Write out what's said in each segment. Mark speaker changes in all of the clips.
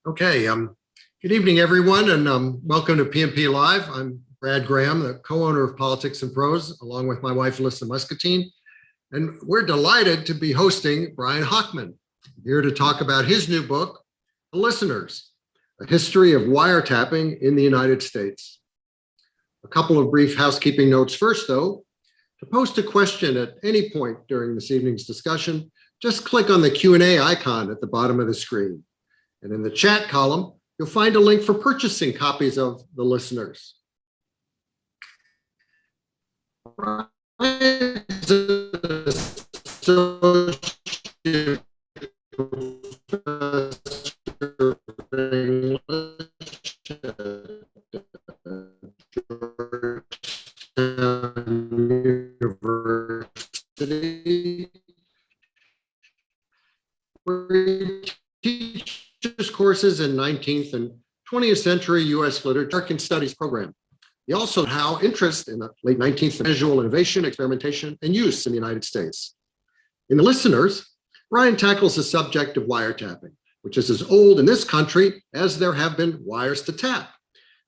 Speaker 1: Okay, good evening, everyone, and welcome to PNP Live. I'm Brad Graham, the co-owner of Politics and Prose, along with my wife, Alyssa Muscatine, and we're delighted to be hosting Brian Hochman, here to talk about his new book, The Listeners, A History of Wiretapping in the United States. A couple of brief housekeeping notes first, though. To post a question at any point during this evening's discussion, just click on the Q&A icon at the bottom of the screen. And in the chat column, you'll find a link for purchasing copies of The Listeners. Brian is an associate professor of English at Georgetown University, where he teaches courses in 19th and 20th century U.S. literature and studies program. He also had how interest in the late 19th in visual innovation, experimentation, and use in the United States. In The Listeners, Brian tackles the subject of wiretapping, which is as old in this country as there have been wires to tap,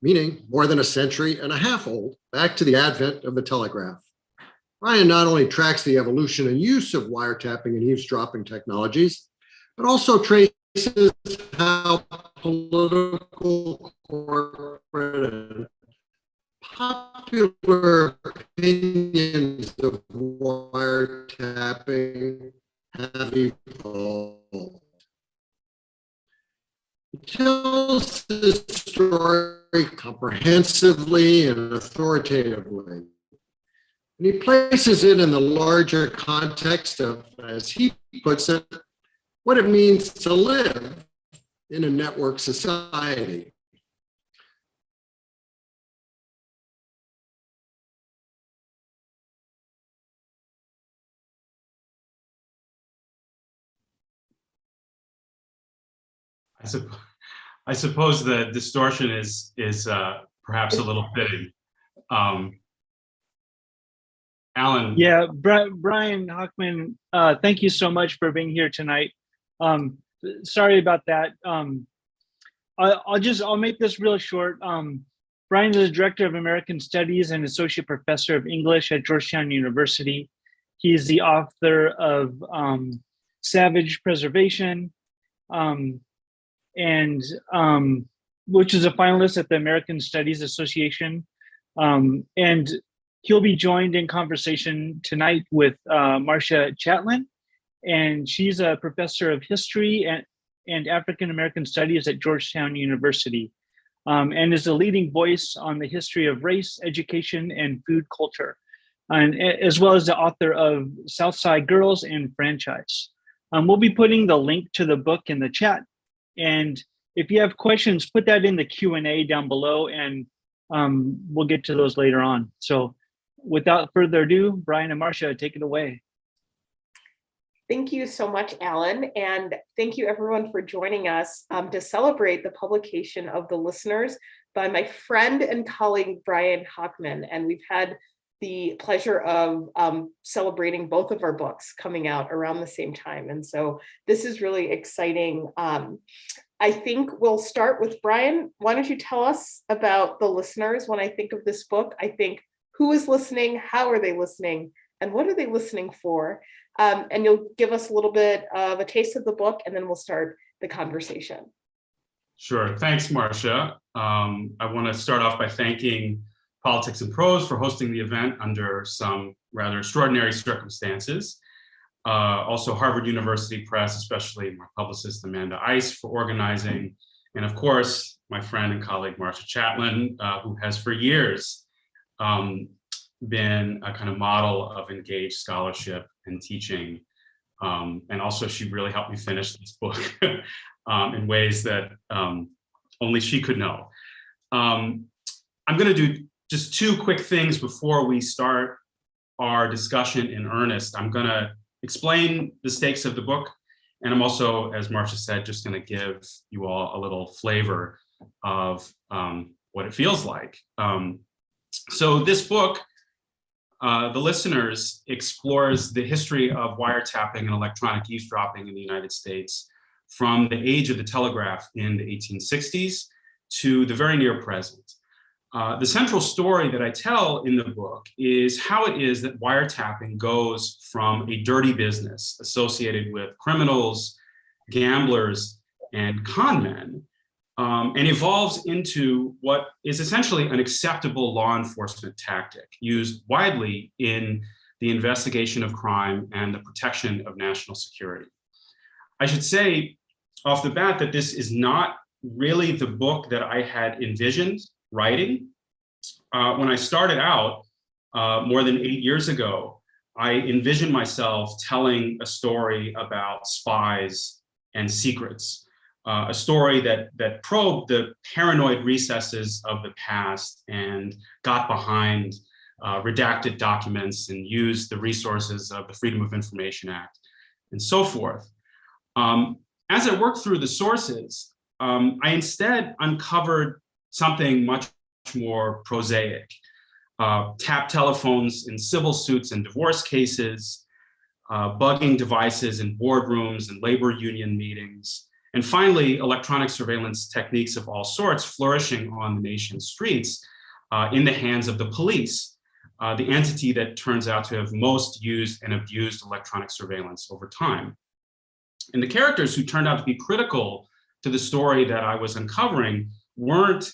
Speaker 1: meaning more than a century and a half old, back to the advent of the telegraph. Brian not only tracks the evolution and use of wiretapping and eavesdropping technologies, but also traces how political, corporate, and popular opinions of wiretapping have evolved. He tells this story comprehensively and authoritatively. And he places it in the larger context of, as he puts it, what it means to live in a network society.
Speaker 2: I suppose the distortion is perhaps a little fitting. Alan.
Speaker 3: Yeah, Brian Hochman, thank you so much for being here tonight. Sorry about that. I'll make this real short. Brian is the director of American Studies and associate professor of English at Georgetown University. He's the author of Savage Preservation, which is a finalist at the American Studies Association. And he'll be joined in conversation tonight with Marcia Chatelain, and she's a professor of history and African American studies at Georgetown University, and is a leading voice on the history of race, education, and food culture, and as well as the author of Southside Girls and Franchise. We'll be putting the link to the book in the chat, and if you have questions, put that in the Q&A down below, and we'll get to those later on. So without further ado, Brian and Marcia, take it away.
Speaker 4: Thank you so much, Alan, and thank you everyone for joining us to celebrate the publication of The Listeners by my friend and colleague, Brian Hochman. And we've had the pleasure of celebrating both of our books coming out around the same time. And so this is really exciting. I think we'll start with Brian. Why don't you tell us about The Listeners? When I think of this book, I think, who is listening? How are they listening? And what are they listening for? And you'll give us a little bit of a taste of the book, and then we'll start the conversation.
Speaker 2: Sure. Thanks, Marcia. I want to start off by thanking Politics and Prose for hosting the event under some rather extraordinary circumstances. Also, Harvard University Press, especially my publicist, Amanda Ice, for organizing. And of course, my friend and colleague, Marcia Chatelain, who has for years been a kind of model of engaged scholarship and teaching. And also she really helped me finish this book in ways that only she could know. I'm gonna do just two quick things before we start our discussion in earnest. I'm gonna explain the stakes of the book, and I'm also, as Marcia said, just gonna give you all a little flavor of what it feels like. So this book, The Listeners, explores the history of wiretapping and electronic eavesdropping in the United States from the age of the telegraph in the 1860s to the very near present. The central story that I tell in the book is how it is that wiretapping goes from a dirty business associated with criminals, gamblers, and con men, and evolves into what is essentially an acceptable law enforcement tactic used widely in the investigation of crime and the protection of national security. I should say off the bat that this is not really the book that I had envisioned writing. When I started out more than 8 years ago, I envisioned myself telling a story about spies and secrets, a story that probed the paranoid recesses of the past and got behind redacted documents and used the resources of the Freedom of Information Act and so forth. As I worked through the sources, I instead uncovered something much more prosaic. Tap telephones in civil suits and divorce cases, bugging devices in boardrooms and labor union meetings, and finally, electronic surveillance techniques of all sorts flourishing on the nation's streets in the hands of the police, the entity that turns out to have most used and abused electronic surveillance over time. And the characters who turned out to be critical to the story that I was uncovering weren't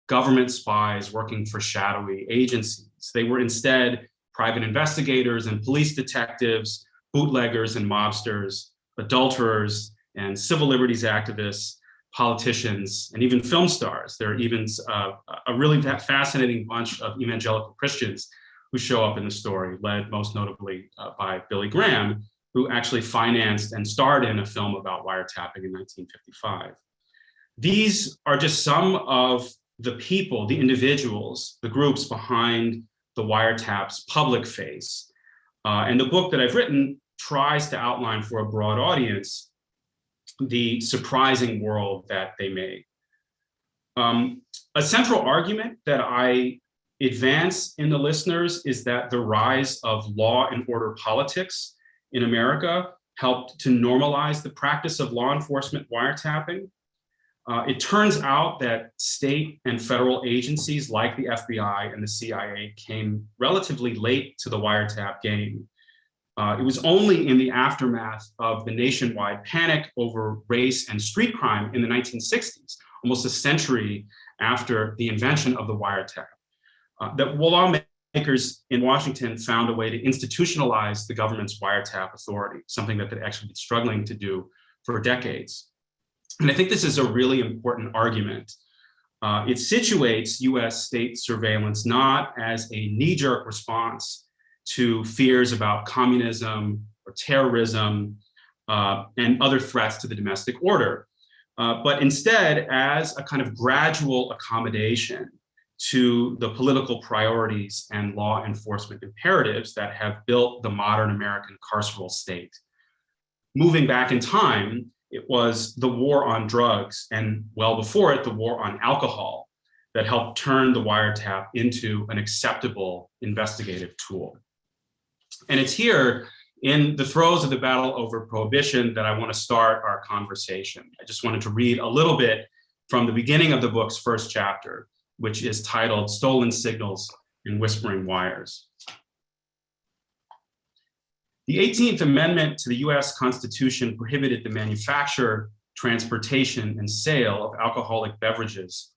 Speaker 2: government spies working for shadowy agencies. They were instead private investigators and police detectives, bootleggers and mobsters, adulterers and civil liberties activists, politicians, and even film stars. There are even a really fascinating bunch of evangelical Christians who show up in the story, led most notably by Billy Graham, who actually financed and starred in a film about wiretapping in 1955. These are just some of the people, the individuals, the groups behind the wiretap's public face. And the book that I've written tries to outline for a broad audience the surprising world that they made. A central argument that I advance in the listeners is that the rise of law and order politics in America helped to normalize the practice of law enforcement wiretapping. It turns out that state and federal agencies like the FBI and the CIA came relatively late to the wiretap game. It was only in the aftermath of the nationwide panic over race and street crime in the 1960s, almost a century after the invention of the wiretap, that lawmakers in Washington found a way to institutionalize the government's wiretap authority, something that they'd actually been struggling to do for decades. And I think this is a really important argument. It situates US state surveillance not as a knee-jerk response to fears about communism or terrorism and other threats to the domestic order, but instead as a kind of gradual accommodation to the political priorities and law enforcement imperatives that have built the modern American carceral state. Moving back in time, it was the war on drugs, and well before it, the war on alcohol, that helped turn the wiretap into an acceptable investigative tool. And it's here in the throes of the battle over prohibition that I want to start our conversation. I just wanted to read a little bit from the beginning of the book's first chapter, which is titled Stolen Signals and Whispering Wires. The 18th Amendment to the US Constitution prohibited the manufacture, transportation, and sale of alcoholic beverages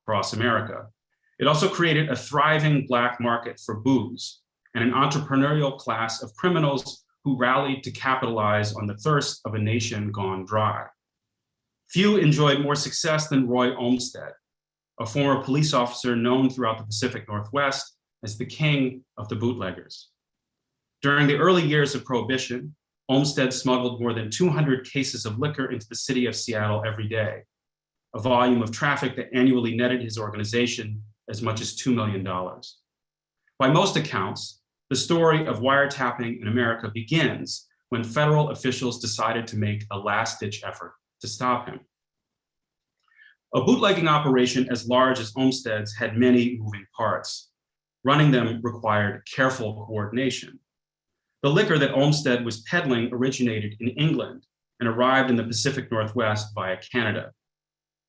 Speaker 2: across America. It also created a thriving Black market for booze and an entrepreneurial class of criminals who rallied to capitalize on the thirst of a nation gone dry. Few enjoyed more success than Roy Olmsted, a former police officer known throughout the Pacific Northwest as the king of the bootleggers. During the early years of Prohibition, Olmsted smuggled more than 200 cases of liquor into the city of Seattle every day, a volume of traffic that annually netted his organization as much as $2 million. By most accounts, the story of wiretapping in America begins when federal officials decided to make a last-ditch effort to stop him. A bootlegging operation as large as Olmsted's had many moving parts. Running them required careful coordination. The liquor that Olmsted was peddling originated in England and arrived in the Pacific Northwest via Canada.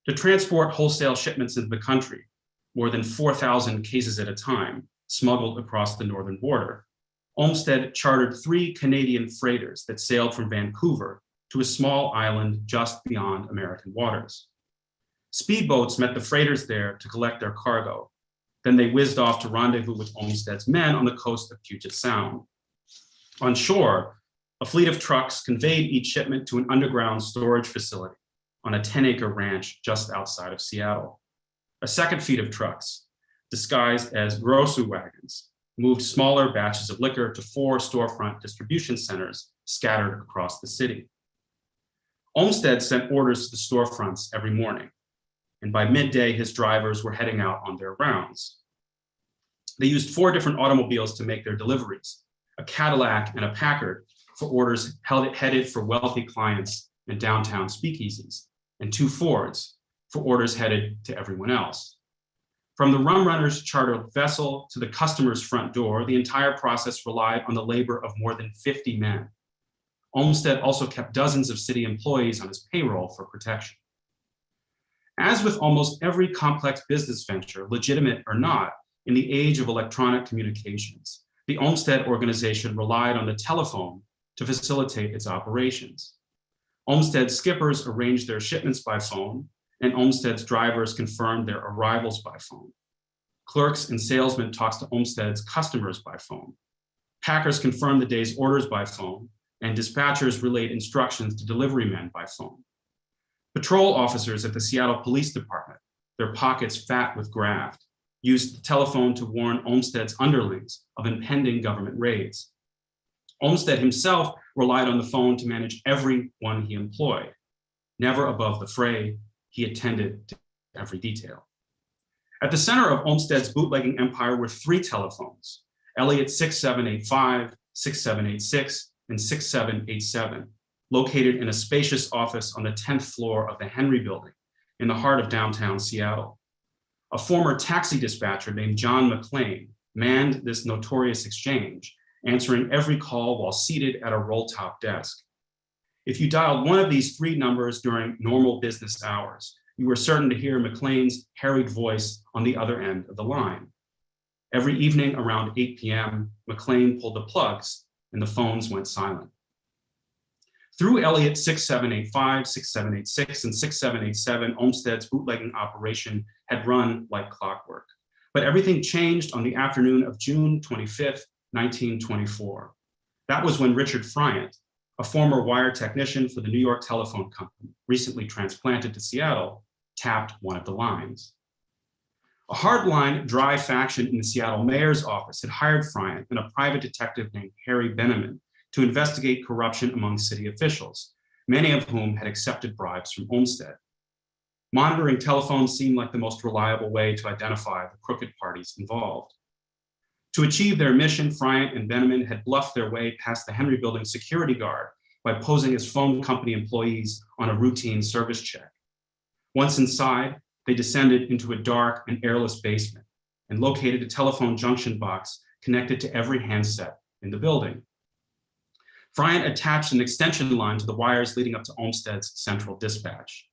Speaker 2: To transport wholesale shipments into the country, more than 4,000 cases at a time, smuggled across the northern border, Olmsted chartered 3 Canadian freighters that sailed from Vancouver to a small island just beyond American waters. Speedboats met the freighters there to collect their cargo. Then they whizzed off to rendezvous with Olmsted's men on the coast of Puget Sound. On shore, a fleet of trucks conveyed each shipment to an underground storage facility on a 10-acre ranch just outside of Seattle. A second fleet of trucks, disguised as grocery wagons, moved smaller batches of liquor to 4 storefront distribution centers scattered across the city. Olmsted sent orders to the storefronts every morning, and by midday, his drivers were heading out on their rounds. They used 4 different automobiles to make their deliveries, a Cadillac and a Packard for orders headed for wealthy clients and downtown speakeasies, and 2 Fords for orders headed to everyone else. From the rum runner's chartered vessel to the customer's front door, the entire process relied on the labor of more than 50 men. Olmsted also kept dozens of city employees on his payroll for protection. As with almost every complex business venture, legitimate or not, in the age of electronic communications, the Olmsted organization relied on the telephone to facilitate its operations. Olmsted's skippers arranged their shipments by phone, and Olmsted's drivers confirmed their arrivals by phone. Clerks and salesmen talked to Olmsted's customers by phone. Packers confirmed the day's orders by phone, and dispatchers relayed instructions to delivery men by phone. Patrol officers at the Seattle Police Department, their pockets fat with graft, used the telephone to warn Olmsted's underlings of impending government raids. Olmsted himself relied on the phone to manage everyone he employed. Never above the fray, he attended to every detail. At the center of Olmsted's bootlegging empire were 3 telephones, Elliott 6785, 6786, and 6787, located in a spacious office on the 10th floor of the Henry Building in the heart of downtown Seattle. A former taxi dispatcher named John McLean manned this notorious exchange, answering every call while seated at a roll-top desk. If you dialed one of these 3 numbers during normal business hours, you were certain to hear McLean's harried voice on the other end of the line. Every evening around 8 p.m., McLean pulled the plugs and the phones went silent. Through Elliott 6785, 6786, and 6787, Olmsted's bootlegging operation had run like clockwork. But everything changed on the afternoon of June 25th, 1924. That was when Richard Friant, a former wire technician for the New York Telephone Company, recently transplanted to Seattle, tapped one of the lines. A hardline, dry faction in the Seattle mayor's office had hired Friant and a private detective named Harry Benneman to investigate corruption among city officials, many of whom had accepted bribes from Olmsted. Monitoring telephones seemed like the most reliable way to identify the crooked parties involved. To achieve their mission, Friant and Benneman had bluffed their way past the Henry Building security guard by posing as phone company employees on a routine service check. Once inside, they descended into a dark and airless basement and located a telephone junction box connected to every handset in the building. Friant attached an extension line to the wires leading up to Olmsted's central dispatch.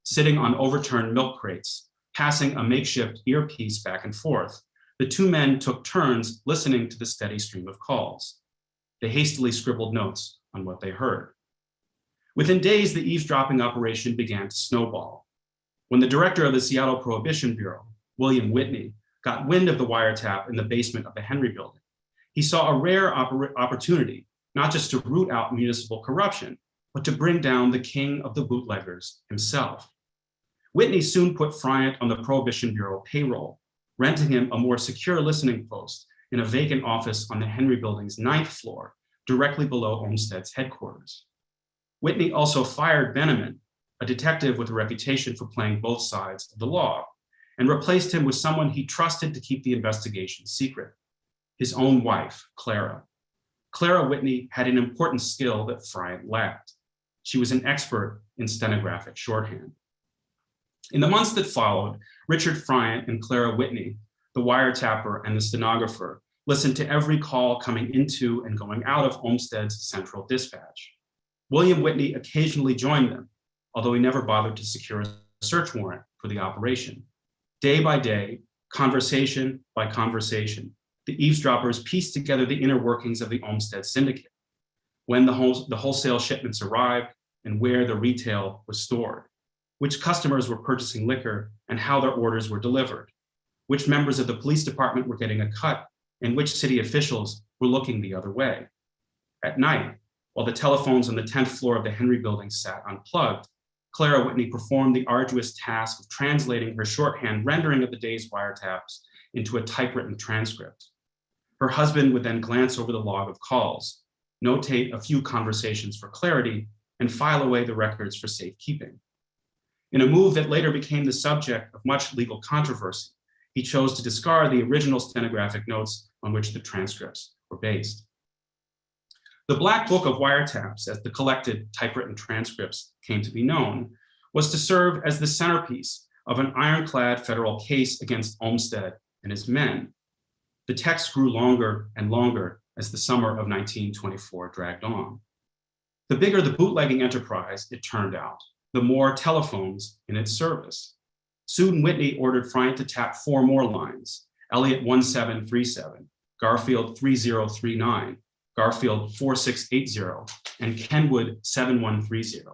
Speaker 2: Sitting on overturned milk crates, passing a makeshift earpiece back and forth, the 2 men took turns listening to the steady stream of calls. They hastily scribbled notes on what they heard. Within days, the eavesdropping operation began to snowball. When the director of the Seattle Prohibition Bureau, William Whitney, got wind of the wiretap in the basement of the Henry Building, he saw a rare opportunity not just to root out municipal corruption, but to bring down the king of the bootleggers himself. Whitney soon put Friant on the Prohibition Bureau payroll, renting him a more secure listening post in a vacant office on the Henry Building's 9th floor, directly below Olmsted's headquarters. Whitney also fired Benneman, a detective with a reputation for playing both sides of the law, and replaced him with someone he trusted to keep the investigation secret, his own wife, Clara. Clara Whitney had an important skill that Friant lacked. She was an expert in stenographic shorthand. In the months that followed, Richard Friant and Clara Whitney, the wiretapper and the stenographer, listened to every call coming into and going out of Olmsted's central dispatch. William Whitney occasionally joined them, although he never bothered to secure a search warrant for the operation. Day by day, conversation by conversation, the eavesdroppers pieced together the inner workings of the Olmsted Syndicate, when the wholesale shipments arrived and where the retail was stored, which customers were purchasing liquor and how their orders were delivered, which members of the police department were getting a cut and which city officials were looking the other way. At night, while the telephones on the 10th floor of the Henry Building sat unplugged, Clara Whitney performed the arduous task of translating her shorthand rendering of the day's wiretaps into a typewritten transcript. Her husband would then glance over the log of calls, notate a few conversations for clarity, and file away the records for safekeeping. In a move that later became the subject of much legal controversy, he chose to discard the original stenographic notes on which the transcripts were based. The Black Book of Wiretaps, as the collected typewritten transcripts came to be known, was to serve as the centerpiece of an ironclad federal case against Olmsted and his men. The text grew longer and longer as the summer of 1924 dragged on. The bigger the bootlegging enterprise, it turned out, the more telephones in its service. Soon Whitney ordered Bryant to tap 4 more lines: Elliott 1737, Garfield 3039, Garfield 4680, and Kenwood 7130.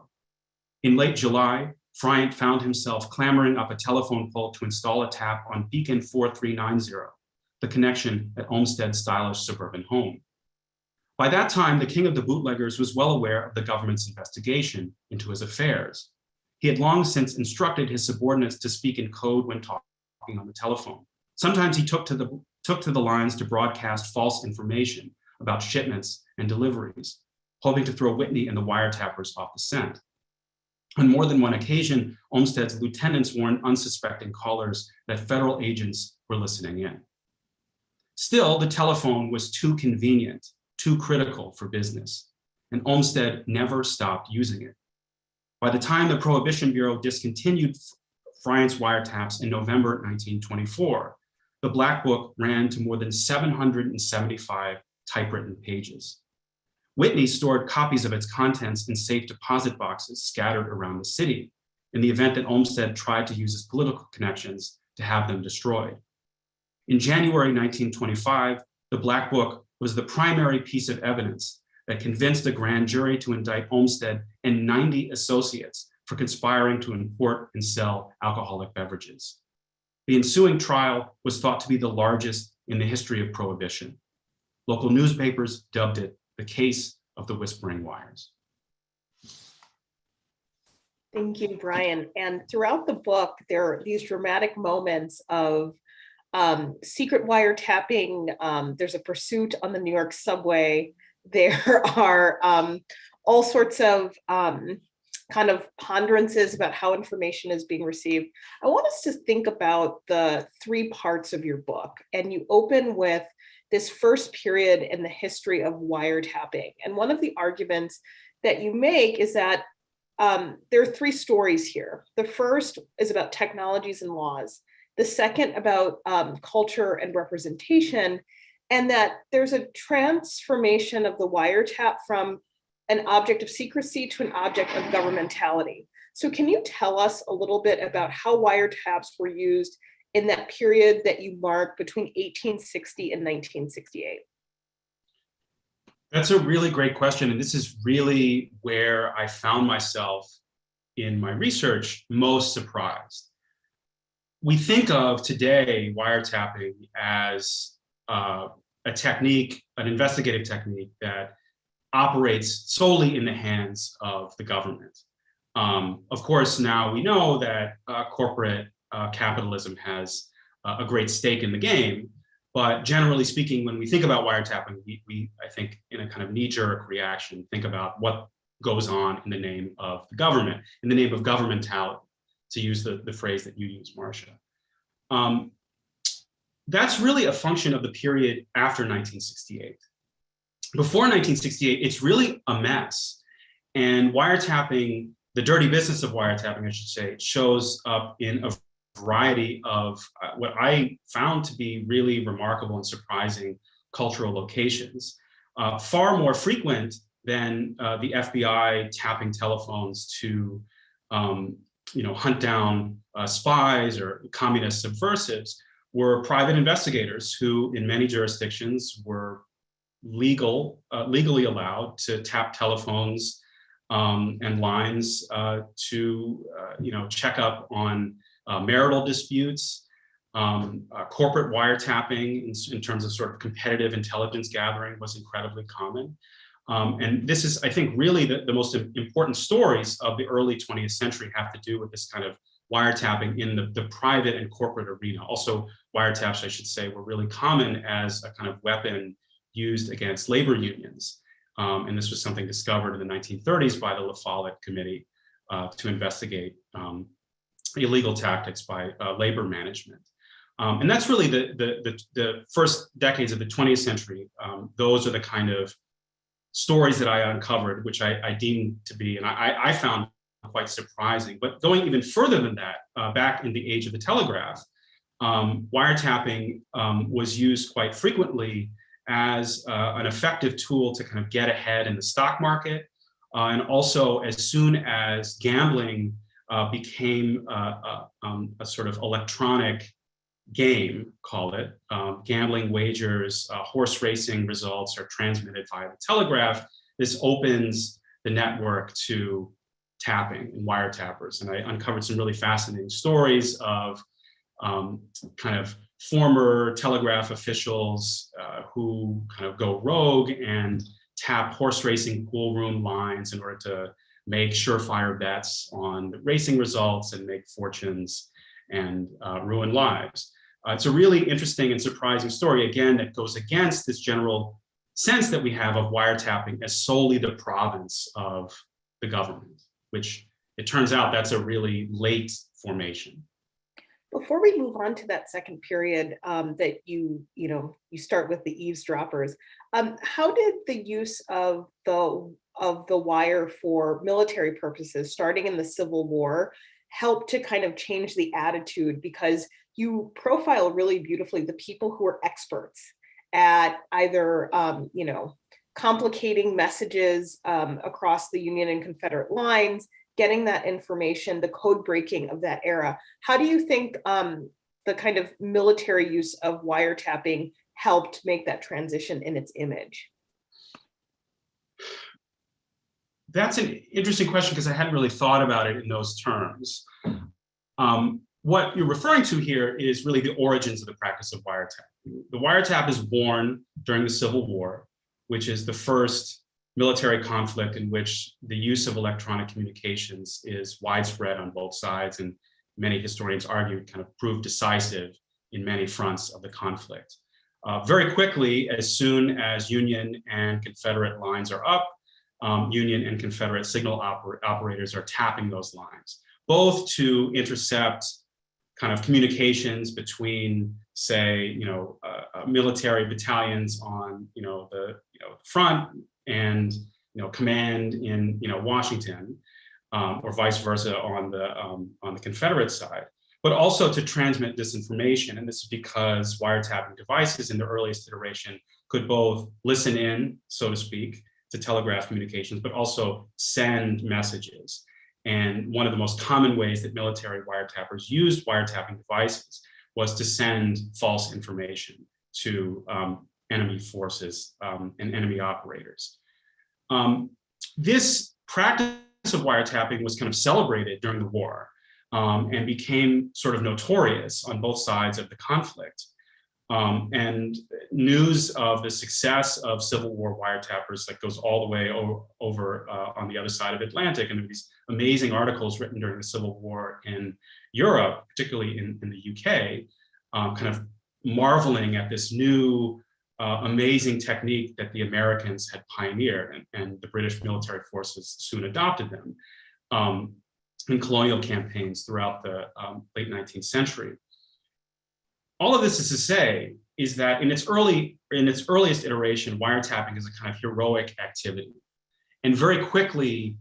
Speaker 2: In late July, Bryant found himself clambering up a telephone pole to install a tap on Beacon 4390, the connection at Olmsted's stylish suburban home. By that time, the king of the bootleggers was well aware of the government's investigation into his affairs. He had long since instructed his subordinates to speak in code when talking on the telephone. Sometimes he took to the lines to broadcast false information about shipments and deliveries, hoping to throw Whitney and the wiretappers off the scent. On more than one occasion, Olmsted's lieutenants warned unsuspecting callers that federal agents were listening in. Still, the telephone was too convenient, too critical for business, and Olmsted never stopped using it. By the time the Prohibition Bureau discontinued Bryant's wiretaps in November 1924, the Black Book ran to more than 775 typewritten pages. Whitney stored copies of its contents in safe deposit boxes scattered around the city in the event that Olmsted tried to use his political connections to have them destroyed. In January 1925, the Black Book was the primary piece of evidence that convinced a grand jury to indict Olmsted and 90 associates for conspiring to import and sell alcoholic beverages. The ensuing trial was thought to be the largest in the history of Prohibition. Local newspapers dubbed it the case of the Whispering Wires.
Speaker 4: Thank you, Brian. And throughout the book, there are these dramatic moments of secret wiretapping. There's a pursuit on the New York subway. There are all sorts of kind of ponderances about how information is being received. I want us to think about the 3 parts of your book. And you open with this first period in the history of wiretapping. And one of the arguments that you make is that there are 3 stories here. The first is about technologies and laws. The second about culture and representation, and that there's a transformation of the wiretap from an object of secrecy to an object of governmentality. So can you tell us a little bit about how wiretaps were used in that period that you mark between 1860 and 1968?
Speaker 2: That's a really great question. And this is really where I found myself in my research most surprised. We think of today wiretapping as a technique, an investigative technique that operates solely in the hands of the government. Of course, now we know that corporate capitalism has a great stake in the game, but generally speaking, when we think about wiretapping, we I think, in a kind of knee-jerk reaction, think about what goes on in the name of the government, in the name of governmentality, to use the phrase that you use, Marcia. That's really a function of the period after 1968. Before 1968, it's really a mess. And wiretapping, the dirty business of wiretapping, I should say, shows up in a variety of what I found to be really remarkable and surprising cultural locations. Far more frequent than the FBI tapping telephones to hunt down spies or communist subversives were private investigators who in many jurisdictions were legally allowed to tap telephones and lines to check up on marital disputes, corporate wiretapping in terms of sort of competitive intelligence gathering was incredibly common. And this is, I think, really the most important stories of the early 20th century have to do with this kind of wiretapping in the private and corporate arena. Also, wiretaps, I should say, were really common as a kind of weapon used against labor unions. And this was something discovered in the 1930s by the La Follette Committee to investigate illegal tactics by labor management. And that's really the first decades of the 20th century. Those are the kind of stories that I uncovered, which I deemed to be, and I found quite surprising. But going even further than that, back in the age of the telegraph, wiretapping was used quite frequently as an effective tool to kind of get ahead in the stock market. And also as soon as gambling became a sort of electronic game, call it, gambling wagers, horse racing results are transmitted via the telegraph. This opens the network to tapping and wiretappers. And I uncovered some really fascinating stories of kind of former telegraph officials who kind of go rogue and tap horse racing pool room lines in order to make surefire bets on the racing results and make fortunes and ruin lives. It's a really interesting and surprising story, again, that goes against this general sense that we have of wiretapping as solely the province of the government, which it turns out that's a really late formation.
Speaker 4: Before we move on to that second period that you start with the eavesdroppers, how did the use of the wire for military purposes, starting in the Civil War, help to kind of change the attitude? Because you profile really beautifully the people who are experts at either complicating messages across the Union and Confederate lines, getting that information, the code breaking of that era. How do you think the kind of military use of wiretapping helped make that transition in its image?
Speaker 2: That's an interesting question because I hadn't really thought about it in those terms. What you're referring to here is really the origins of the practice of wiretapping. The wiretap is born during the Civil War, which is the first military conflict in which the use of electronic communications is widespread on both sides, and many historians argue kind of proved decisive in many fronts of the conflict. Very quickly, as soon as Union and Confederate lines are up, Union and Confederate signal operators are tapping those lines, both to intercept kind of communications between, say, military battalions on the front and command in Washington, or vice versa on the Confederate side, but also to transmit disinformation. And this is because wiretapping devices in the earliest iteration could both listen in, so to speak, to telegraph communications, but also send messages. And one of the most common ways that military wiretappers used wiretapping devices was to send false information to enemy forces and enemy operators. This practice of wiretapping was kind of celebrated during the war and became sort of notorious on both sides of the conflict. And news of the success of Civil War wiretappers that goes all the way over on the other side of the Atlantic. And there were these amazing articles written during the Civil War in Europe, particularly in the UK, kind of marveling at this new amazing technique that the Americans had pioneered, and the British military forces soon adopted them in colonial campaigns throughout the late 19th century. All of this is to say is that in its earliest iteration, wiretapping is a kind of heroic activity. And very quickly,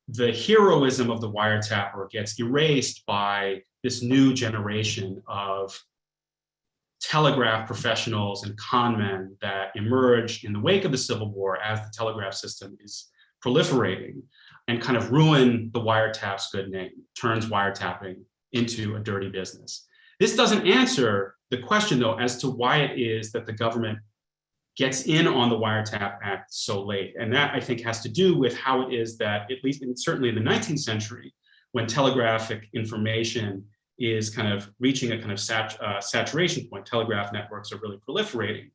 Speaker 2: the heroism of the wiretapper gets erased by this new generation of telegraph professionals and con men that emerge in the wake of the Civil War as the telegraph system is proliferating and kind of ruin the wiretap's good name, turns wiretapping into a dirty business. This doesn't answer the question, though, as to why it is that the government gets in on the Wiretap Act so late. And that, I think, has to do with how it is that, at least certainly in the 19th century, when telegraphic information is kind of reaching a kind of saturation point, telegraph networks are really proliferating.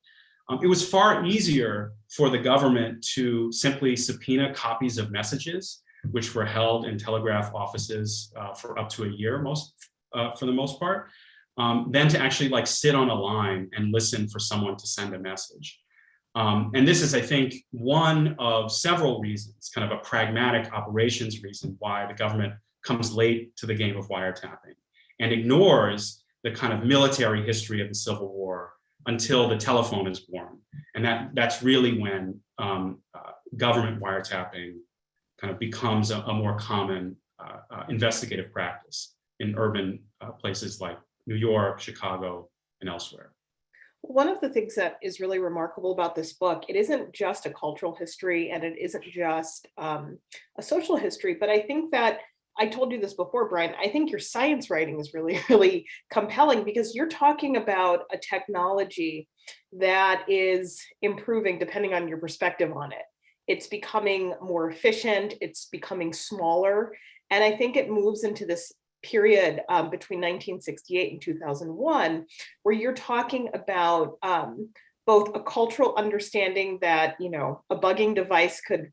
Speaker 2: It was far easier for the government to simply subpoena copies of messages, which were held in telegraph offices for up to a year, for the most part, than to actually like sit on a line and listen for someone to send a message. And this is, I think, one of several reasons, kind of a pragmatic operations reason why the government comes late to the game of wiretapping and ignores the kind of military history of the Civil War until the telephone is born. And that's really when government wiretapping kind of becomes a more common investigative practice in urban places like New York, Chicago, and elsewhere.
Speaker 4: One of the things that is really remarkable about this book, it isn't just a cultural history and it isn't just a social history, but I think that, I told you this before, Brian, I think your science writing is really, really compelling because you're talking about a technology that is improving depending on your perspective on it. It's becoming more efficient, it's becoming smaller, and I think it moves into this period between 1968 and 2001, where you're talking about both a cultural understanding that, you know, a bugging device could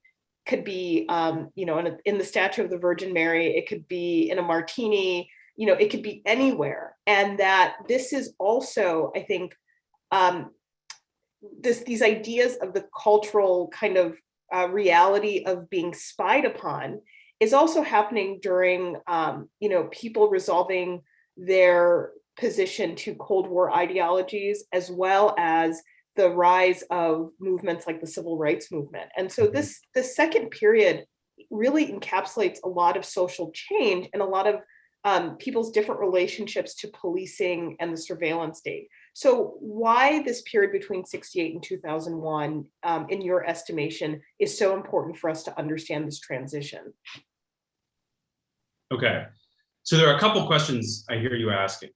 Speaker 4: be, you know, in the statue of the Virgin Mary, it could be in a martini, you know, it could be anywhere. And that this is also, I think, these ideas of the cultural kind of reality of being spied upon is also happening during, you know, people resolving their position to Cold War ideologies, as well as the rise of movements like the civil rights movement. And so this second period really encapsulates a lot of social change and a lot of people's different relationships to policing and the surveillance state. So why this period between 68 and 2001, in your estimation, is so important for us to understand this transition?
Speaker 2: Okay, so there are a couple questions I hear you asking.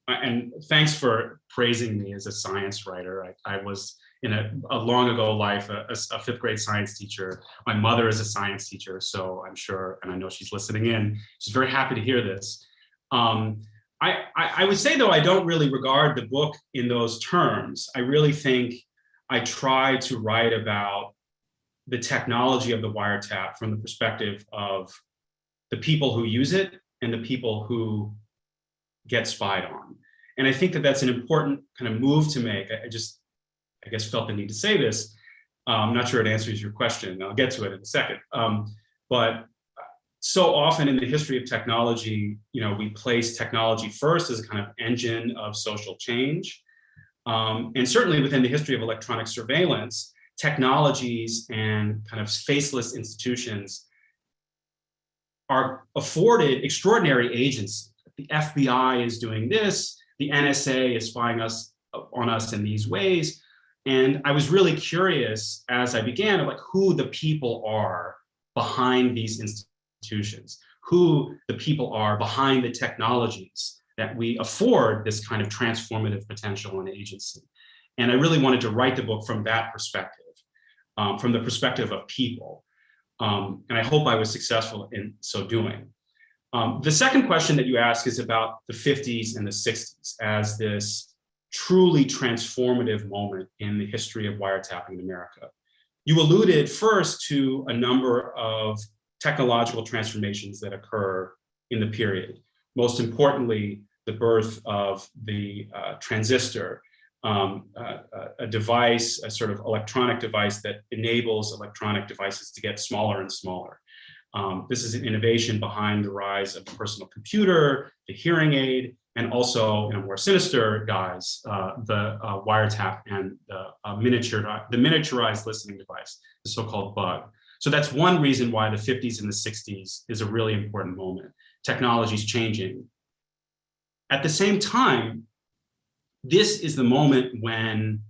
Speaker 2: And thanks for praising me as a science writer. I was in a long ago life, a fifth grade science teacher. My mother is a science teacher, so I'm sure, and I know she's listening in, she's very happy to hear this. I would say, though, I don't really regard the book in those terms. I really think I try to write about the technology of the wiretap from the perspective of the people who use it and the people who get spied on. And I think that that's an important kind of move to make. I guess, felt the need to say this. I'm not sure it answers your question. I'll get to it in a second. But so often in the history of technology, you know, we place technology first as a kind of engine of social change. And certainly within the history of electronic surveillance, technologies and kind of faceless institutions are afforded extraordinary agency. The FBI is doing this, the NSA is spying on us in these ways. And I was really curious as I began of like who the people are behind these institutions, who the people are behind the technologies that we afford this kind of transformative potential and agency. And I really wanted to write the book from that perspective, from the perspective of people. And I hope I was successful in so doing. The second question that you ask is about the 50s and the 60s as this truly transformative moment in the history of wiretapping in America. You alluded first to a number of technological transformations that occur in the period. Most importantly, the birth of the transistor, a device, a sort of electronic device that enables electronic devices to get smaller and smaller. This is an innovation behind the rise of the personal computer, the hearing aid, and also, in a more sinister guise, the wiretap and the miniaturized listening device, the so-called bug. So that's one reason why the 50s and the 60s is a really important moment. Technology's changing. At the same time, this is the moment when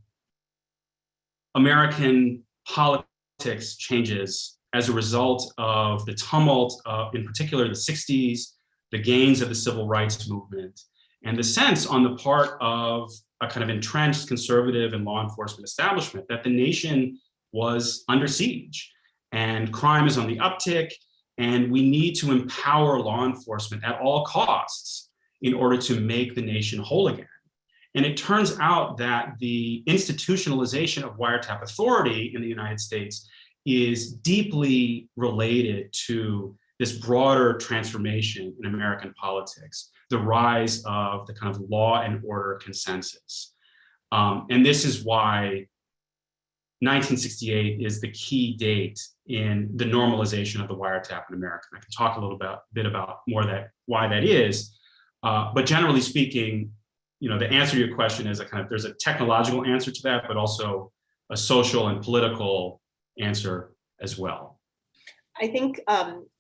Speaker 2: American politics changes as a result of the tumult of, in particular, the 60s, the gains of the civil rights movement, and the sense on the part of a kind of entrenched conservative and law enforcement establishment that the nation was under siege and crime is on the uptick, and we need to empower law enforcement at all costs in order to make the nation whole again. And it turns out that the institutionalization of wiretap authority in the United States is deeply related to this broader transformation in American politics, the rise of the kind of law and order consensus. And this is why 1968 is the key date in the normalization of the wiretap in America. I can talk a little bit about more that why that is, but generally speaking, you know, the answer to your question is there's a technological answer to that, but also a social and political answer as well.
Speaker 4: I think,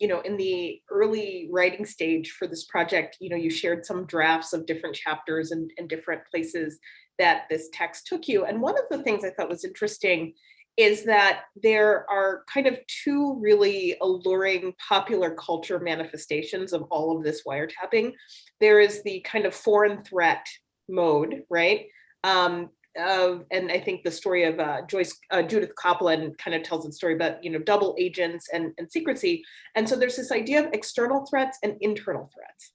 Speaker 4: you know, in the early writing stage for this project, you know, you shared some drafts of different chapters and different places that this text took you. And one of the things I thought was interesting is that there are kind of two really alluring popular culture manifestations of all of this wiretapping. There is the kind of foreign threat mode, right? And I think the story of Judith Copeland kind of tells the story about, you know, double agents and secrecy. And so there's this idea of external threats and internal threats.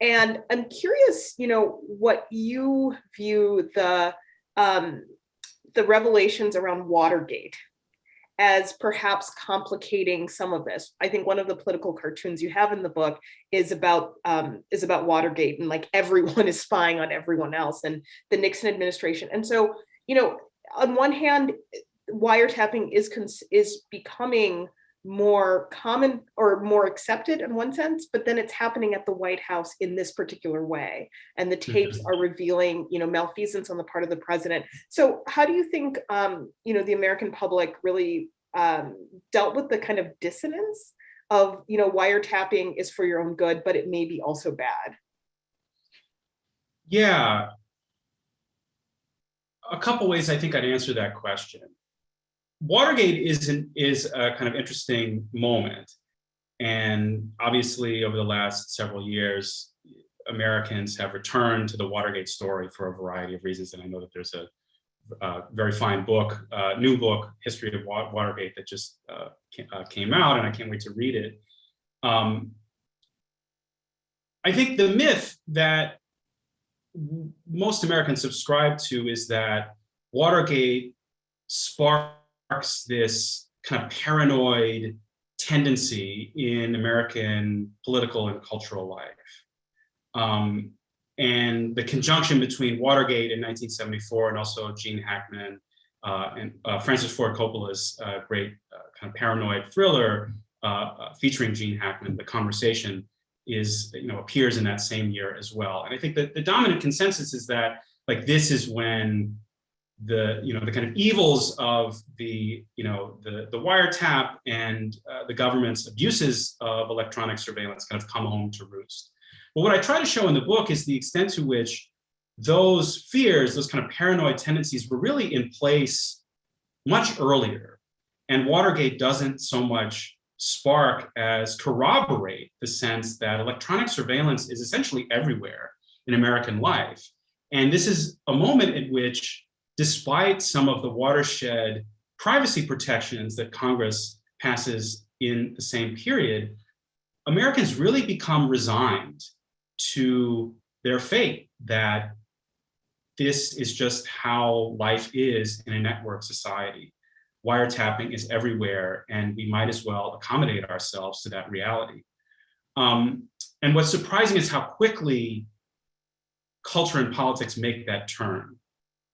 Speaker 4: And I'm curious, you know, what you view the revelations around Watergate as perhaps complicating some of this. I think one of the political cartoons you have in the book is about Watergate, and like everyone is spying on everyone else, and the Nixon administration. And so, you know, on one hand, wiretapping is becoming more common or more accepted in one sense, but then it's happening at the White House in this particular way. And the tapes are revealing, you know, malfeasance on the part of the president. So how do you think, you know, the American public really dealt with the kind of dissonance of, you know, wiretapping is for your own good, but it may be also bad?
Speaker 2: Yeah. A couple ways I think I'd answer that question. Watergate is a kind of interesting moment. And obviously over the last several years, Americans have returned to the Watergate story for a variety of reasons. And I know that there's a very fine book, new book, History of Watergate, that just came out, and I can't wait to read it. I think the myth that most Americans subscribe to is that Watergate sparked this kind of paranoid tendency in American political and cultural life. And the conjunction between Watergate in 1974 and also Gene Hackman and Francis Ford Coppola's great kind of paranoid thriller featuring Gene Hackman, The Conversation, is, you know, appears in that same year as well. And I think that the dominant consensus is that, like, this is when the kind of evils of the wiretap and the government's abuses of electronic surveillance kind of come home to roost. But what I try to show in the book is the extent to which those fears, those kind of paranoid tendencies, were really in place much earlier. And Watergate doesn't so much spark as corroborate the sense that electronic surveillance is essentially everywhere in American life. And this is a moment in which, despite some of the watershed privacy protections that Congress passes in the same period, Americans really become resigned to their fate, that this is just how life is in a network society. Wiretapping is everywhere, and we might as well accommodate ourselves to that reality. And what's surprising is how quickly culture and politics make that turn.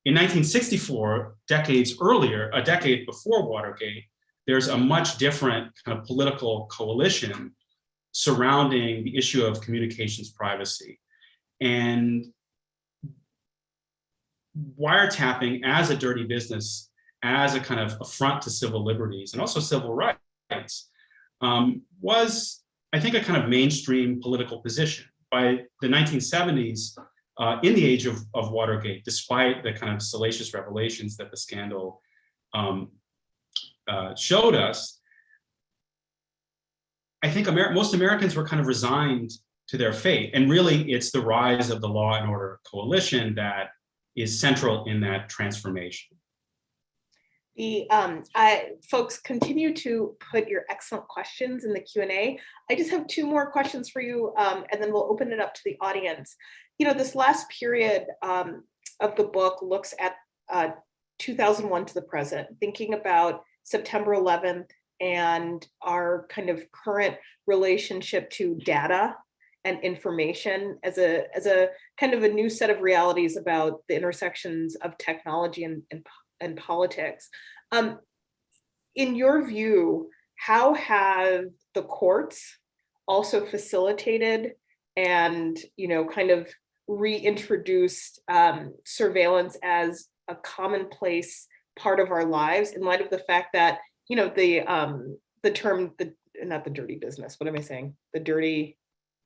Speaker 2: In 1964, decades earlier, a decade before Watergate, there's a much different kind of political coalition surrounding the issue of communications privacy. And wiretapping as a dirty business, as a kind of affront to civil liberties and also civil rights, was, I think, a kind of mainstream political position. By the 1970s, in the age of Watergate, despite the kind of salacious revelations that the scandal showed us. I think most Americans were kind of resigned to their fate. And really, it's the rise of the Law and Order Coalition that is central in that transformation.
Speaker 4: Folks, continue to put your excellent questions in the Q&A. I just have two more questions for you, and then we'll open it up to the audience. You know, this last period of the book looks at 2001 to the present, thinking about September 11th and our kind of current relationship to data and information as a kind of a new set of realities about the intersections of technology and politics. In your view, how have the courts also facilitated and, you know, kind of reintroduced surveillance as a commonplace part of our lives in light of the fact that, you know, the term, not the dirty business, what am I saying? The dirty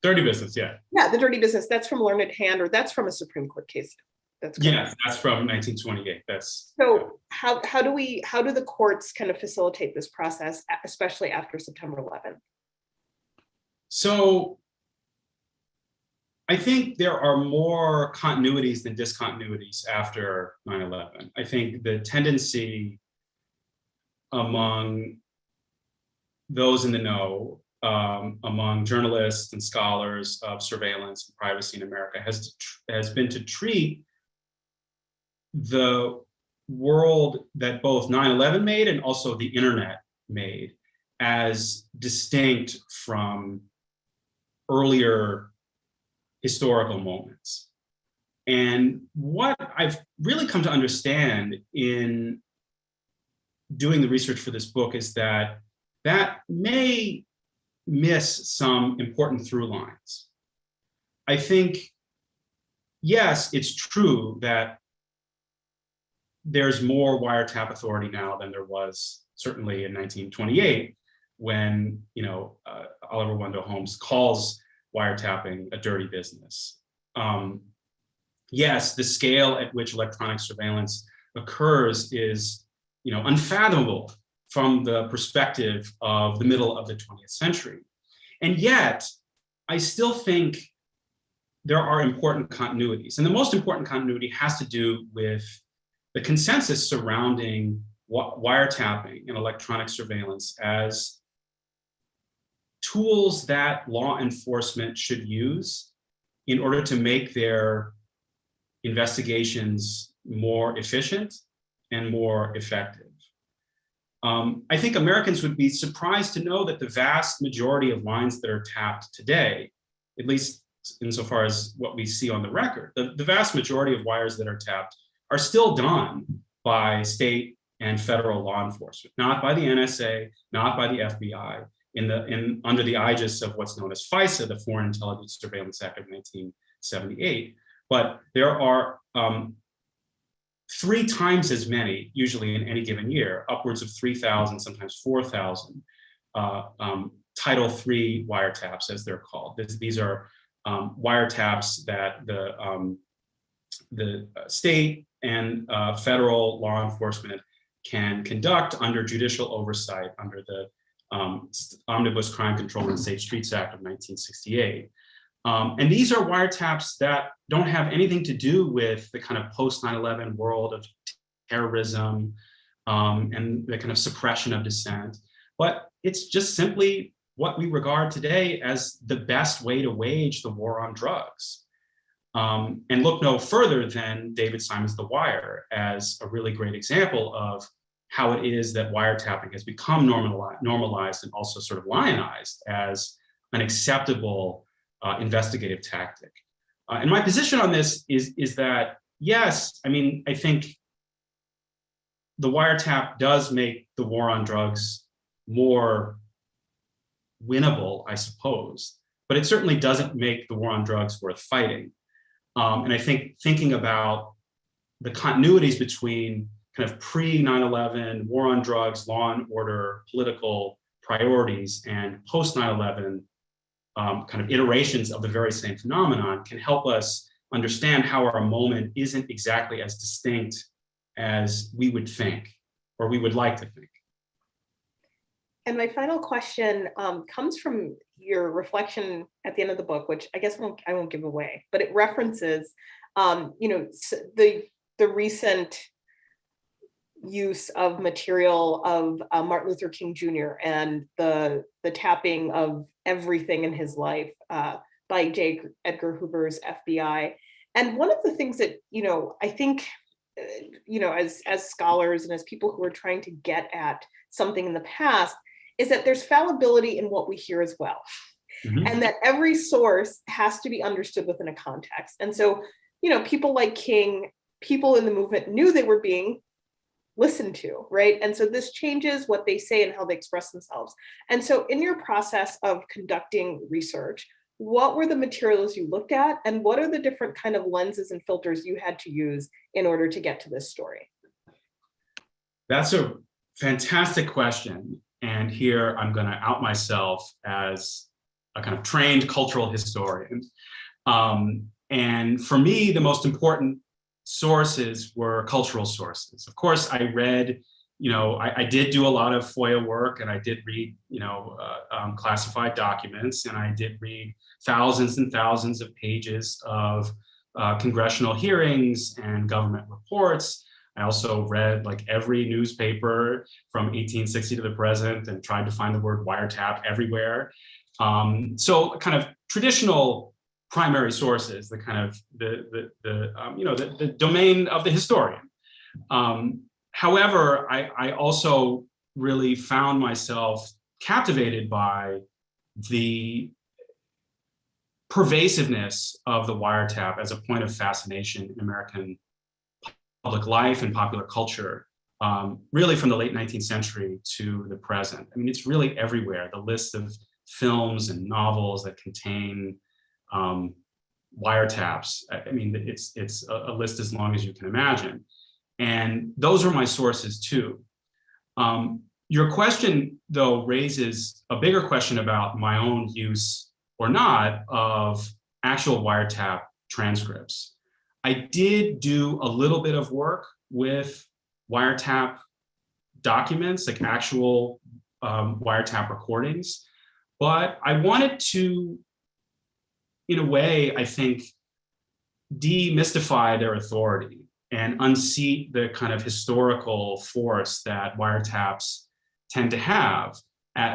Speaker 2: business, yeah.
Speaker 4: Yeah, the dirty business, that's from Learned Hand, or that's from a Supreme Court case. That's correct.
Speaker 2: Yeah, that's from 1928. That's
Speaker 4: so how do the courts kind of facilitate this process, especially after September 11th?
Speaker 2: So I think there are more continuities than discontinuities after 9/11. I think the tendency among those in the know, among journalists and scholars of surveillance and privacy in America has been to treat the world that both 9/11 made and also the internet made as distinct from earlier historical moments. And what I've really come to understand in doing the research for this book is that may miss some important through lines. I think, yes, it's true that there's more wiretap authority now than there was certainly in 1928 when, you know, Oliver Wendell Holmes calls wiretapping a dirty business. Yes, the scale at which electronic surveillance occurs is, you know, unfathomable from the perspective of the middle of the 20th century. And yet, I still think there are important continuities. And the most important continuity has to do with the consensus surrounding wiretapping and electronic surveillance as tools that law enforcement should use in order to make their investigations more efficient and more effective. I think Americans would be surprised to know that the vast majority of lines that are tapped today, at least insofar as what we see on the record, the vast majority of wires that are tapped are still done by state and federal law enforcement, not by the NSA, not by the FBI, under the aegis of what's known as FISA, the Foreign Intelligence Surveillance Act of 1978. But there are 3 times as many, usually in any given year, upwards of 3,000, sometimes 4,000 Title III wiretaps, as they're called. These are wiretaps that the state and federal law enforcement can conduct under judicial oversight under the Omnibus Crime Control and Safe Streets Act of 1968. And these are wiretaps that don't have anything to do with the kind of post 9/11 world of terrorism and the kind of suppression of dissent, but it's just simply what we regard today as the best way to wage the war on drugs. And look no further than David Simon's The Wire as a really great example of how it is that wiretapping has become normalized and also sort of lionized as an acceptable investigative tactic. And my position on this is that, yes, I mean, I think the wiretap does make the war on drugs more winnable, I suppose, but it certainly doesn't make the war on drugs worth fighting. And I think thinking about the continuities between kind of pre-9/11 war on drugs, law and order, political priorities, and post 9/11 kind of iterations of the very same phenomenon can help us understand how our moment isn't exactly as distinct as we would think, or we would like to think.
Speaker 4: And my final question comes from your reflection at the end of the book, which I guess I won't give away, but it references, the recent use of material of Martin Luther King Jr. and the tapping of everything in his life by J. Edgar Hoover's FBI. And one of the things that, I think, as scholars and as people who are trying to get at something in the past, is that there's fallibility in what we hear as well.
Speaker 2: Mhm.
Speaker 4: And that every source has to be understood within a context. And so, people like King, people in the movement knew they were being listened to, right? And so this changes what they say and how they express themselves. And so in your process of conducting research, what were the materials you looked at, and what are the different kind of lenses and filters you had to use in order to get to this story?
Speaker 2: That's a fantastic question. And here I'm going to out myself as a kind of trained cultural historian. And for me, the most important sources were cultural sources. Of course, I read, I did do a lot of FOIA work, and I did read, classified documents, and I did read thousands and thousands of pages of congressional hearings and government reports. I also read like every newspaper from 1860 to the present and tried to find the word wiretap everywhere. So kind of traditional primary sources, the kind of the domain of the historian. However, I also really found myself captivated by the pervasiveness of the wiretap as a point of fascination in American public life and popular culture, really from the late 19th century to the present. I mean, it's really everywhere. The list of films and novels that contain wiretaps, I mean, it's a list as long as you can imagine. And those are my sources too. Your question, though, raises a bigger question about my own use or not of actual wiretap transcripts. I did do a little bit of work with wiretap documents, like actual wiretap recordings, but I wanted to, in a way, I think, demystify their authority and unseat the kind of historical force that wiretaps tend to have,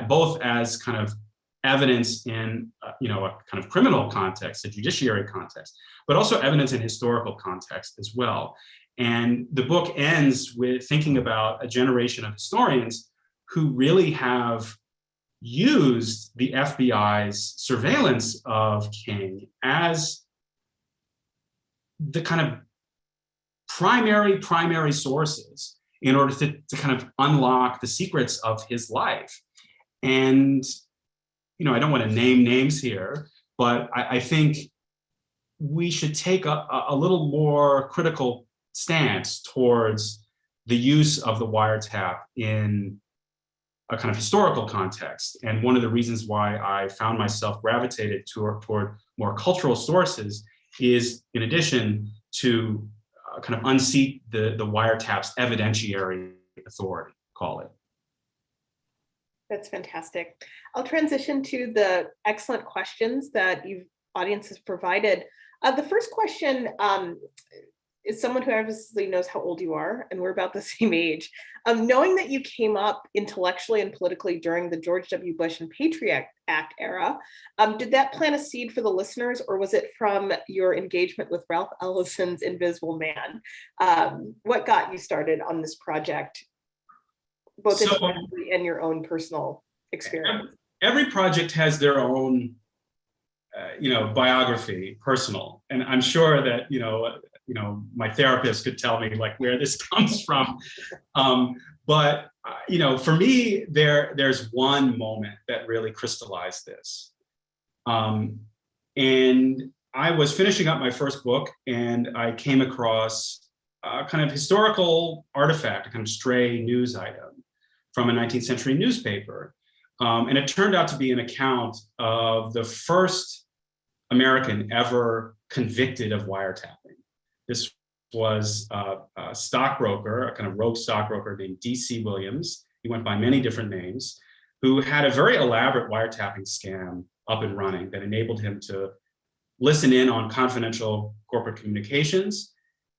Speaker 2: both as kind of evidence in a kind of criminal context, a judiciary context, but also evidence in historical context as well. And the book ends with thinking about a generation of historians who really have used the FBI's surveillance of King as the kind of primary sources in order to kind of unlock the secrets of his life. And I don't want to name names here, but I think we should take a little more critical stance towards the use of the wiretap in a kind of historical context. And one of the reasons why I found myself gravitated toward more cultural sources is, in addition to kind of unseat the wiretap's evidentiary authority, call it.
Speaker 4: That's fantastic. I'll transition to the excellent questions that you audience has provided. The first question is someone who obviously knows how old you are, and we're about the same age. Knowing that you came up intellectually and politically during the George W. Bush and Patriot Act era, did that plant a seed for the listeners, or was it from your engagement with Ralph Ellison's Invisible Man? What got you started on this project, both intellectually and your own personal experience?
Speaker 2: Every project has their own, biography, personal, and I'm sure that my therapist could tell me like where this comes from. But for me, there's one moment that really crystallized this. And I was finishing up my first book, and I came across a kind of historical artifact, a kind of stray news item from a 19th century newspaper. And it turned out to be an account of the first American ever convicted of wiretapping. This was a stockbroker, a kind of rogue stockbroker named D.C. Williams. He went by many different names, who had a very elaborate wiretapping scam up and running that enabled him to listen in on confidential corporate communications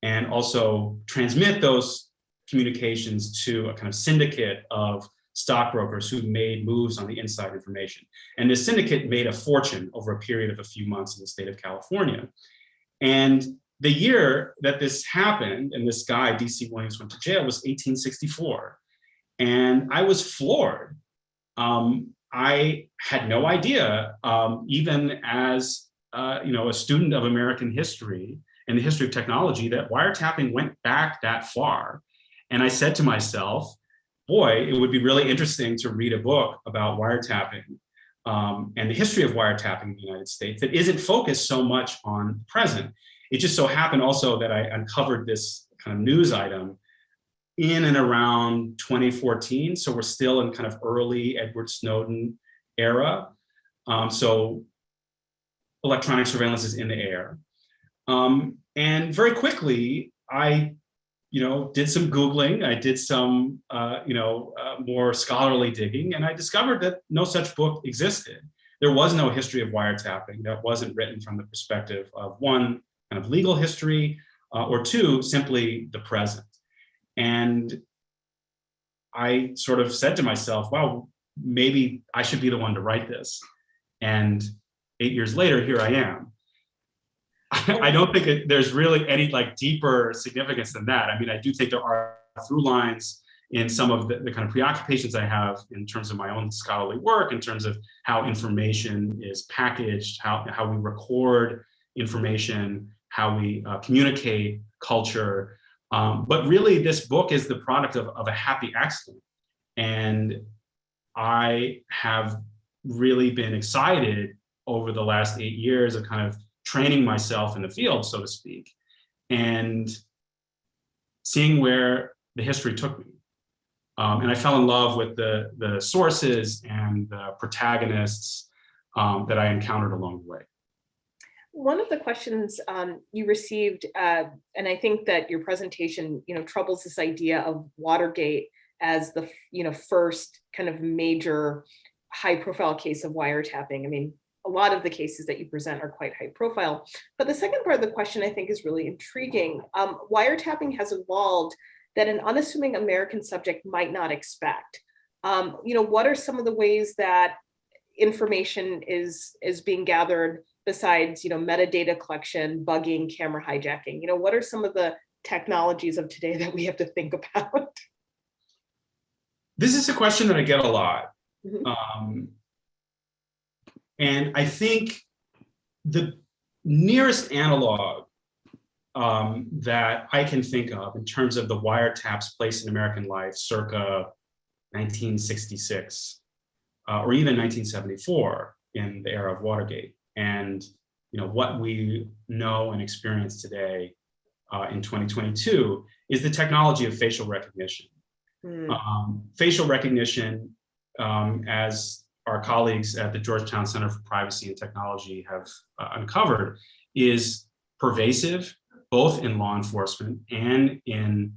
Speaker 2: and also transmit those communications to a kind of syndicate of stockbrokers who made moves on the inside information. And this syndicate made a fortune over a period of a few months in the state of California. And the year that this happened, and this guy, D.C. Williams, went to jail, was 1864. And I was floored. I had no idea, even as a student of American history and the history of technology, that wiretapping went back that far. And I said to myself, boy, it would be really interesting to read a book about wiretapping and the history of wiretapping in the United States that isn't focused so much on the present. It just so happened also that I uncovered this kind of news item in and around 2014. So we're still in kind of early Edward Snowden era. So electronic surveillance is in the air. And very quickly, I did some Googling, I did some, more scholarly digging, and I discovered that no such book existed. There was no history of wiretapping that wasn't written from the perspective of one, kind of legal history, or two, simply the present. And I sort of said to myself, wow, maybe I should be the one to write this. And 8 years later, here I am. I don't think there's really any deeper significance than that. I mean, I do think there are through lines in some of the kind of preoccupations I have in terms of my own scholarly work, in terms of how information is packaged, how we record information, how we communicate culture. But really, this book is the product of a happy accident. And I have really been excited over the last 8 years of kind of training myself in the field, so to speak, and seeing where the history took me. And I fell in love with the sources and the protagonists that I encountered along the way.
Speaker 4: One of the questions you received, and I think that your presentation, troubles this idea of Watergate as the, first kind of major high-profile case of wiretapping. I mean, a lot of the cases that you present are quite high profile. But the second part of the question, I think, is really intriguing. Wiretapping has evolved that an unassuming American subject might not expect. What are some of the ways that information is being gathered besides, metadata collection, bugging, camera hijacking? What are some of the technologies of today that we have to think about?
Speaker 2: This is a question that I get a lot.
Speaker 4: Mm-hmm.
Speaker 2: And I think the nearest analog that I can think of in terms of the wiretap's place in American life circa 1966 or even 1974 in the era of Watergate, and what we know and experience today in 2022 is the technology of facial recognition. Facial recognition, as our colleagues at the Georgetown Center for Privacy and Technology have uncovered, is pervasive, both in law enforcement and in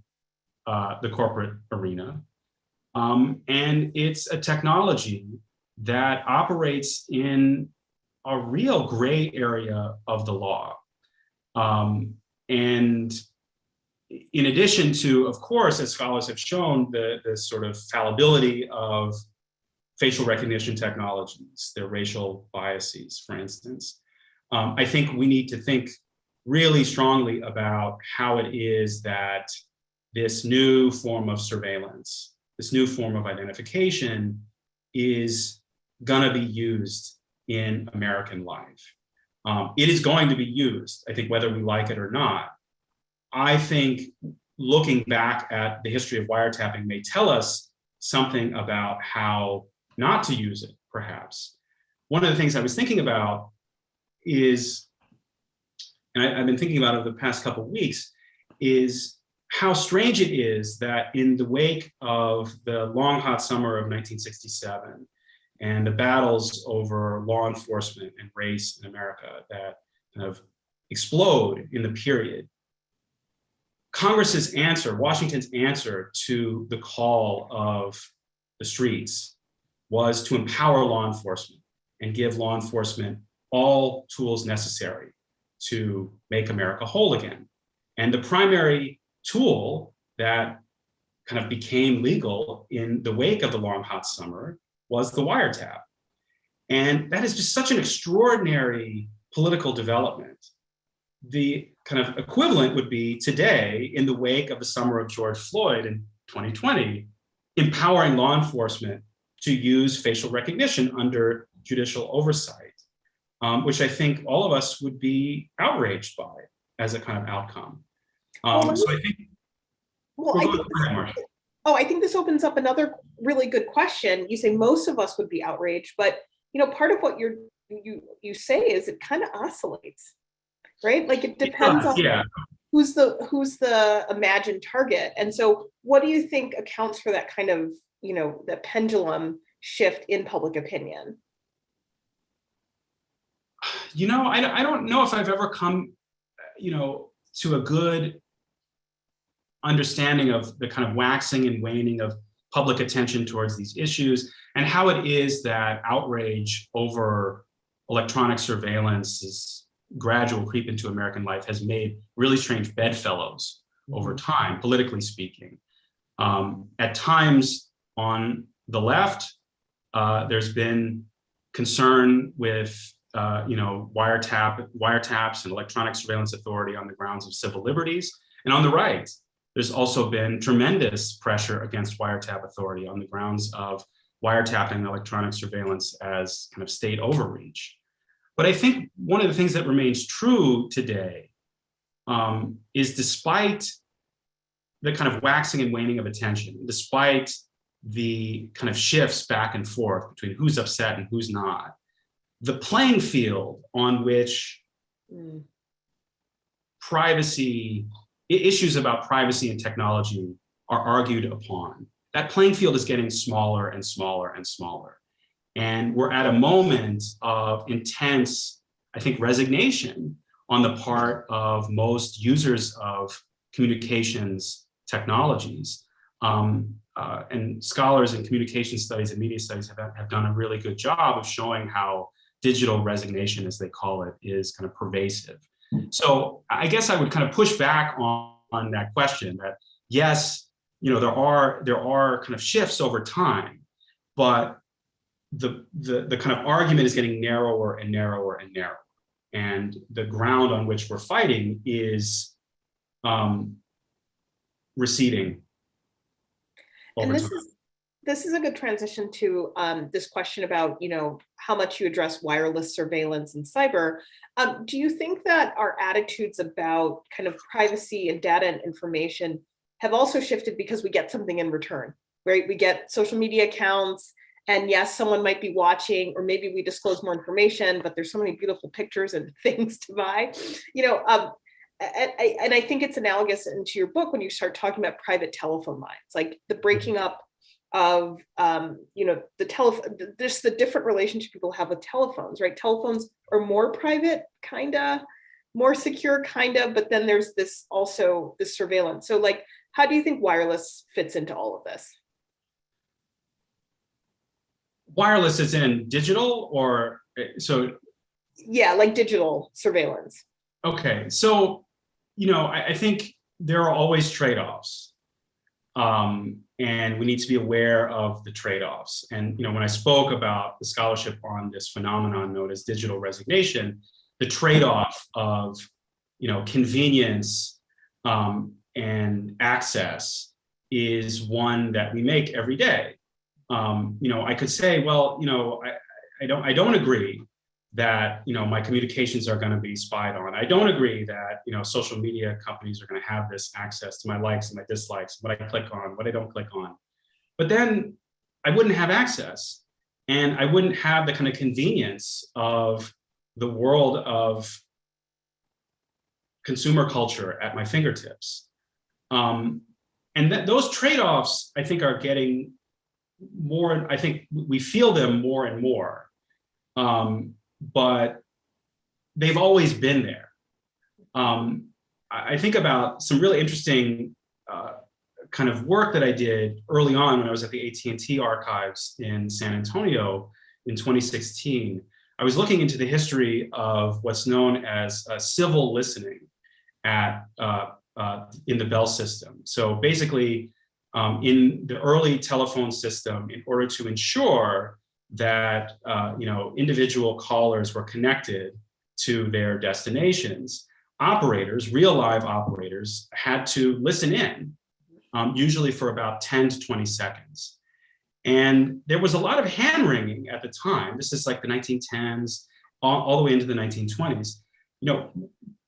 Speaker 2: the corporate arena. And it's a technology that operates in a real gray area of the law. And in addition to, of course, as scholars have shown, the sort of fallibility of facial recognition technologies, their racial biases, for instance, I think we need to think really strongly about how it is that this new form of surveillance, this new form of identification is gonna be used in American life. It is going to be used, I think, whether we like it or not. I think looking back at the history of wiretapping may tell us something about how not to use it, perhaps. One of the things I was thinking about is, and I've been thinking about it over the past couple of weeks, is how strange it is that in the wake of the long hot summer of 1967 and the battles over law enforcement and race in America that kind of explode in the period. Congress's answer, Washington's answer to the call of the streets was to empower law enforcement and give law enforcement all tools necessary to make America whole again. And the primary tool that kind of became legal in the wake of the long hot summer was the wiretap. And that is just such an extraordinary political development. The kind of equivalent would be today, in the wake of the summer of George Floyd in 2020, empowering law enforcement to use facial recognition under judicial oversight, which I think all of us would be outraged by as a kind of outcome. So I think,
Speaker 4: I think this opens up another really good question. You say most of us would be outraged, but part of what you say is it kind of oscillates, right? Like it depends on who's the imagined target. And so what do you think accounts for that kind of, the pendulum shift in public opinion?
Speaker 2: I don't know if I've ever come, to a good understanding of the kind of waxing and waning of public attention towards these issues, and how it is that outrage over electronic surveillance's gradual creep into American life has made really strange bedfellows over time, politically speaking. At times on the left, there's been concern with wiretaps and electronic surveillance authority on the grounds of civil liberties. And on the right, there's also been tremendous pressure against wiretap authority on the grounds of wiretapping and electronic surveillance as kind of state overreach. But I think one of the things that remains true today is, despite the kind of waxing and waning of attention, despite the kind of shifts back and forth between who's upset and who's not, the playing field on which issues about privacy and technology are argued upon, that playing field is getting smaller and smaller and smaller. And we're at a moment of intense, I think, resignation on the part of most users of communications technologies. And scholars in communication studies and media studies have done a really good job of showing how digital resignation, as they call it, is kind of pervasive. So I guess I would kind of push back on that question that, yes, there are kind of shifts over time, but the kind of argument is getting narrower and narrower and narrower. And the ground on which we're fighting is receding over time.
Speaker 4: This is a good transition to this question about, how much you address wireless surveillance and cyber. Do you think that our attitudes about kind of privacy and data and information have also shifted because we get something in return, right? We get social media accounts, and yes, someone might be watching, or maybe we disclose more information, but there's so many beautiful pictures and things to buy, and I think it's analogous into your book when you start talking about private telephone lines, like the breaking up of just the different relationship people have with telephones, right? Telephones are more private, more secure, but then there's this surveillance. So like, how do you think wireless fits into all of this?
Speaker 2: Wireless is in digital, or so?
Speaker 4: Yeah, like digital surveillance.
Speaker 2: Okay, so, I think there are always trade-offs. And we need to be aware of the trade-offs. And when I spoke about the scholarship on this phenomenon known as digital resignation, the trade-off of convenience and access is one that we make every day. I could say, well, I don't agree that my communications are going to be spied on. I don't agree that social media companies are going to have this access to my likes and my dislikes, what I click on, what I don't click on. But then I wouldn't have access, and I wouldn't have the kind of convenience of the world of consumer culture at my fingertips. And those trade-offs, I think, are getting more, I think we feel them more and more, but they've always been there. I think about some really interesting kind of work that I did early on when I was at the AT&T archives in San Antonio in 2016. I was looking into the history of what's known as civil listening at in the Bell system. So basically, in the early telephone system, in order to ensure that individual callers were connected to their destinations, operators, real live operators, had to listen in, usually for about 10 to 20 seconds. And there was a lot of hand wringing at the time. This is like the 1910s, all the way into the 1920s.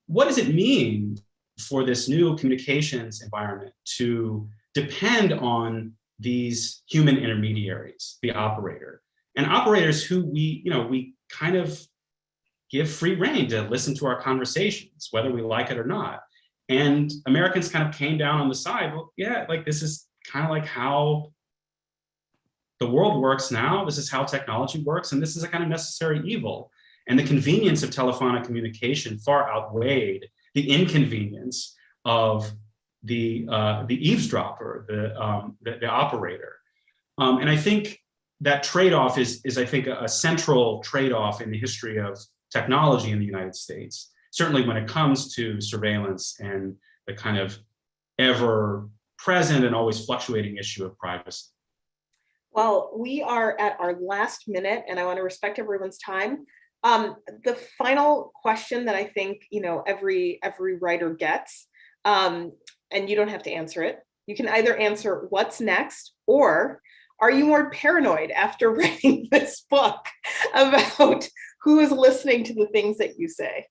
Speaker 2: What does it mean for this new communications environment to depend on these human intermediaries, the operator, and operators who we kind of give free rein to listen to our conversations, whether we like it or not. And Americans kind of came down on the side, well, yeah, like this is kind of like how the world works now. This is how technology works, and this is a kind of necessary evil. And the convenience of telephonic communication far outweighed the inconvenience of the eavesdropper, the operator. And I think that trade-off is I think a central trade-off in the history of technology in the United States, certainly when it comes to surveillance and the kind of ever present and always fluctuating issue of privacy.
Speaker 4: Well, we are at our last minute, and I want to respect everyone's time. The final question that I think every writer gets, and you don't have to answer it. You can either answer what's next, or are you more paranoid after writing this book about who is listening to the things that you say?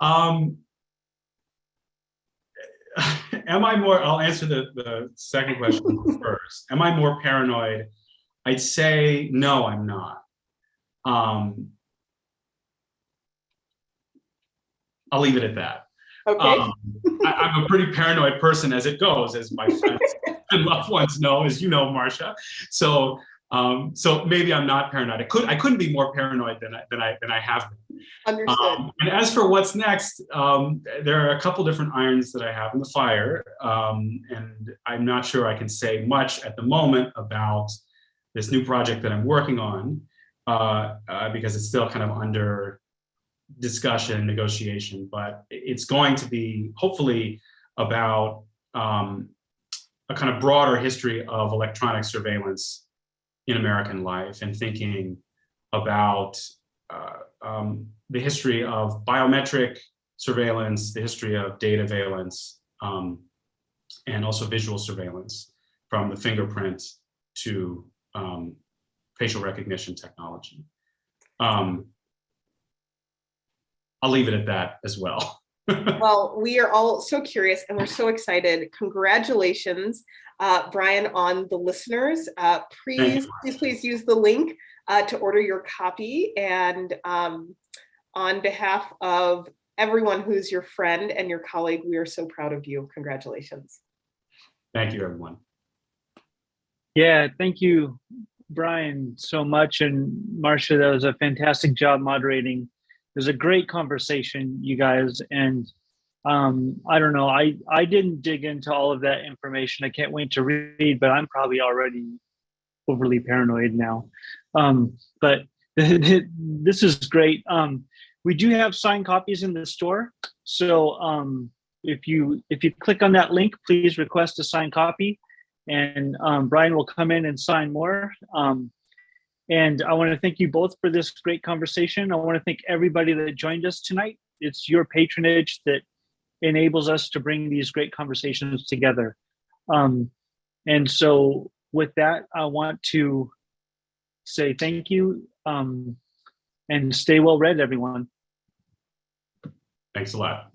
Speaker 2: Am I more, I'll answer the second question first. Am I more paranoid? I'd say no, I'm not. I'll leave it at that.
Speaker 4: Okay.
Speaker 2: I'm a pretty paranoid person as it goes, as my friends and loved ones know, as you know, Marcia. So maybe I'm not paranoid. I couldn't be more paranoid than I have been.
Speaker 4: Understood.
Speaker 2: And as for what's next, there are a couple different irons that I have in the fire, and I'm not sure I can say much at the moment about this new project that I'm working on, because it's still kind of under discussion, negotiation, but it's going to be hopefully about a kind of broader history of electronic surveillance in American life, and thinking about the history of biometric surveillance, the history of data surveillance, and also visual surveillance, from the fingerprint to facial recognition technology. I'll leave it at that as well.
Speaker 4: Well, we are all so curious and we're so excited. Congratulations, Brian, on the listeners. Please use the link to order your copy. And on behalf of everyone who's your friend and your colleague, we are so proud of you. Congratulations.
Speaker 2: Thank you, everyone.
Speaker 3: Yeah, thank you, Brian, so much. And Marcia, that was a fantastic job moderating. It was a great conversation, you guys. And I don't know, I didn't dig into all of that information. I can't wait to read, but I'm probably already overly paranoid now. But this is great. We do have signed copies in the store. So if you click on that link, please request a signed copy, and Brian will come in and sign more. And I want to thank you both for this great conversation. I want to thank everybody that joined us tonight. It's your patronage that enables us to bring these great conversations together. And so with that, I want to say thank you, and stay well read, everyone.
Speaker 2: Thanks a lot.